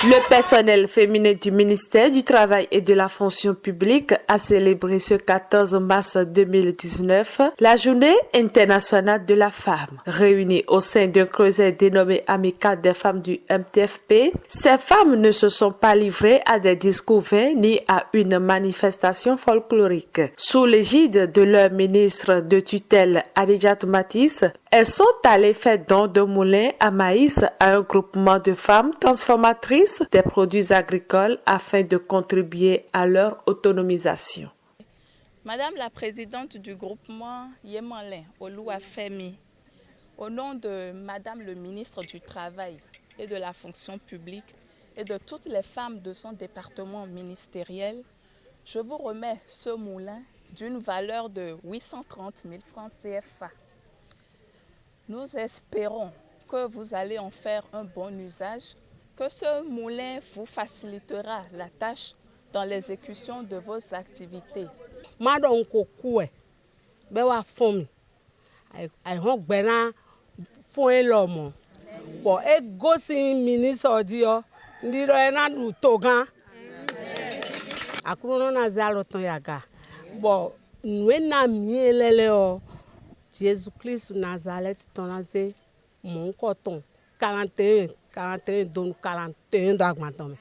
Le personnel féminin du ministère du Travail et de la Fonction publique a célébré ce 14 mars 2019 la Journée internationale de la femme. Réunies au sein d'un creuset dénommé Amicale des femmes du MTFP, ces femmes ne se sont pas livrées à des discours vains ni à une manifestation folklorique. Sous l'égide de leur ministre de tutelle Adjat Matisse, elles sont allées faire don de moulins à maïs à un groupement de femmes transformatrices des produits agricoles afin de contribuer à leur autonomisation. Madame la présidente du groupement Yemanlin, Oloua Femi, au nom de Madame le ministre du Travail et de la Fonction publique et de toutes les femmes de son département ministériel, je vous remets ce moulin d'une valeur de 830 000 francs CFA. Nous espérons que vous allez en faire un bon usage, que ce moulin vous facilitera la tâche dans l'exécution de vos activités. Madon kokue bewa fomi ai hon gbena fun elomo bo e gosi ministre dio ndiro ena du togan akuno na zalo ton yaga bo nwena mielele o Jésus Christ Nazareth tonaze mon coton 41 don 41 d'agmantom.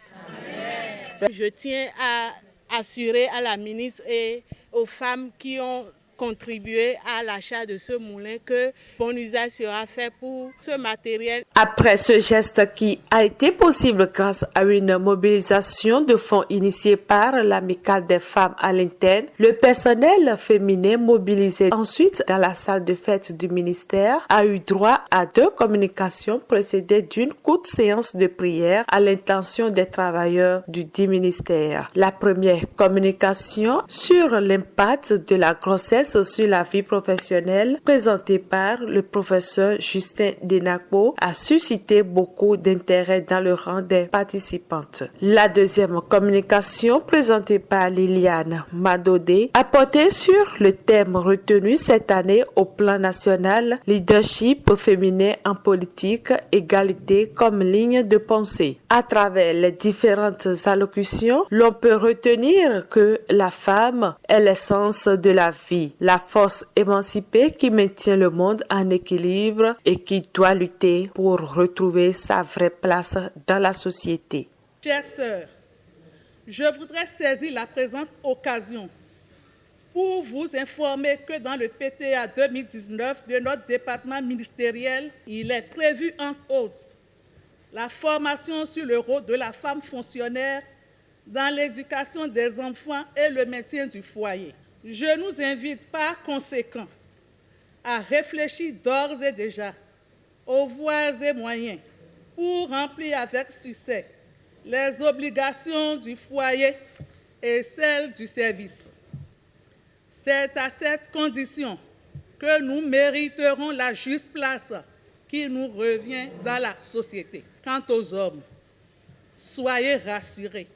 Je tiens à assurer à la ministre et aux femmes qui ont contribué à l'achat de ce moulin que bon usage sera fait pour ce matériel. Après ce geste qui a été possible grâce à une mobilisation de fonds initiée par l'Amicale des femmes à l'interne, le personnel féminin mobilisé ensuite dans la salle de fête du ministère a eu droit à 2 communications précédées d'une courte séance de prière à l'intention des travailleurs du dit ministère. La première communication sur l'impact de la grossesse sur la vie professionnelle présentée par le professeur Justin Denakbo a suscité beaucoup d'intérêt dans le rang des participantes. La deuxième communication présentée par Liliane Madodé a porté sur le thème retenu cette année au plan national leadership féminin en politique, égalité comme ligne de pensée. À travers les différentes allocutions, l'on peut retenir que la femme est l'essence de la vie, la force émancipée qui maintient le monde en équilibre et qui doit lutter pour retrouver sa vraie place dans la société. Chères sœurs, je voudrais saisir la présente occasion pour vous informer que dans le PTA 2019 de notre département ministériel, il est prévu entre autres la formation sur le rôle de la femme fonctionnaire dans l'éducation des enfants et le maintien du foyer. Je nous invite par conséquent à réfléchir d'ores et déjà aux voies et moyens pour remplir avec succès les obligations du foyer et celles du service. C'est à cette condition que nous mériterons la juste place qui nous revient dans la société. Quant aux hommes, soyez rassurés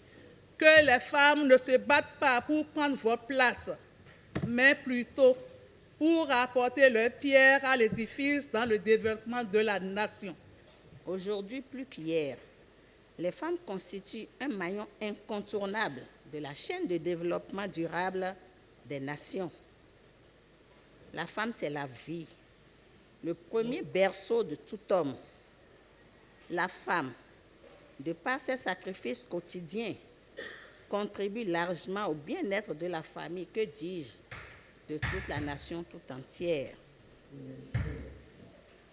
que les femmes ne se battent pas pour prendre votre place, mais plutôt pour apporter leur pierre à l'édifice dans le développement de la nation. Aujourd'hui, plus qu'hier, les femmes constituent un maillon incontournable de la chaîne de développement durable des nations. La femme, c'est la vie, le premier berceau de tout homme. La femme, de par ses sacrifices quotidiens, contribue largement au bien-être de la famille, que dis-je, de toute la nation tout entière.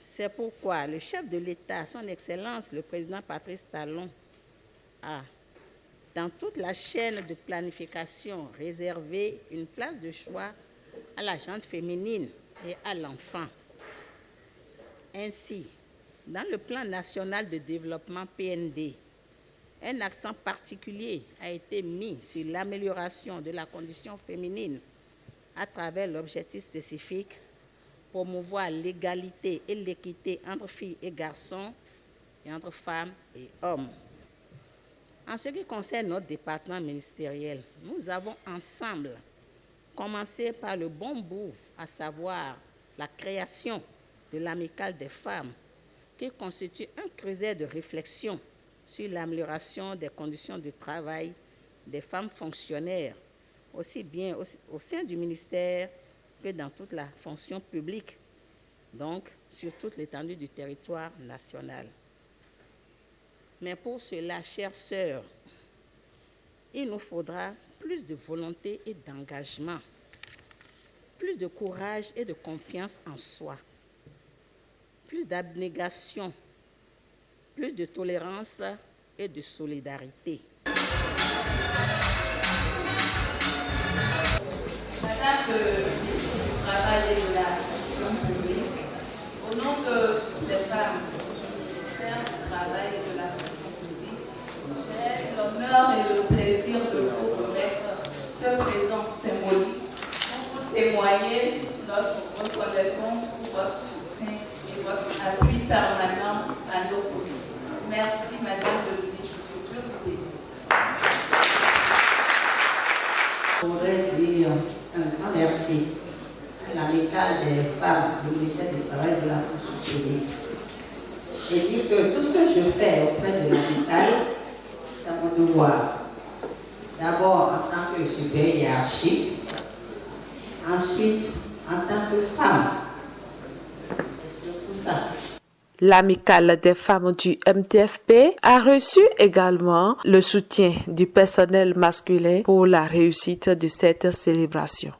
C'est pourquoi le chef de l'État, son Excellence, le président Patrice Talon, a, dans toute la chaîne de planification, réservé une place de choix à la gente féminine et à l'enfant. Ainsi, dans le plan national de développement PND, un accent particulier a été mis sur l'amélioration de la condition féminine à travers l'objectif spécifique promouvoir l'égalité et l'équité entre filles et garçons et entre femmes et hommes. En ce qui concerne notre département ministériel, nous avons ensemble commencé par le bon bout, à savoir la création de l'Amicale des femmes, qui constitue un creuset de réflexion sur l'amélioration des conditions de travail des femmes fonctionnaires, aussi bien au sein du ministère que dans toute la fonction publique, donc sur toute l'étendue du territoire national. Mais pour cela, chères sœurs, il nous faudra plus de volonté et d'engagement, plus de courage et de confiance en soi, plus d'abnégation, plus de tolérance et de solidarité. Madame le ministre du Travail et de la fonction publique, au nom de toutes les femmes du ministère du Travail et de la fonction publique, j'ai l'honneur et le plaisir de vous remettre ce présent symbolique pour vous témoigner notre reconnaissance pour votre soutien et votre appui permanent à nos communes. Merci, Madame le ministre. Dieu vous bénisse. Je voudrais dire un grand merci à l'amicale des femmes du ministère du Travail et de la fonction publique et dire que tout ce que je fais auprès de l'amicale, c'est mon devoir. D'abord en tant que supérieure hiérarchique, ensuite en tant que femme. Et surtout ça. L'amicale des femmes du MTFP a reçu également le soutien du personnel masculin pour la réussite de cette célébration.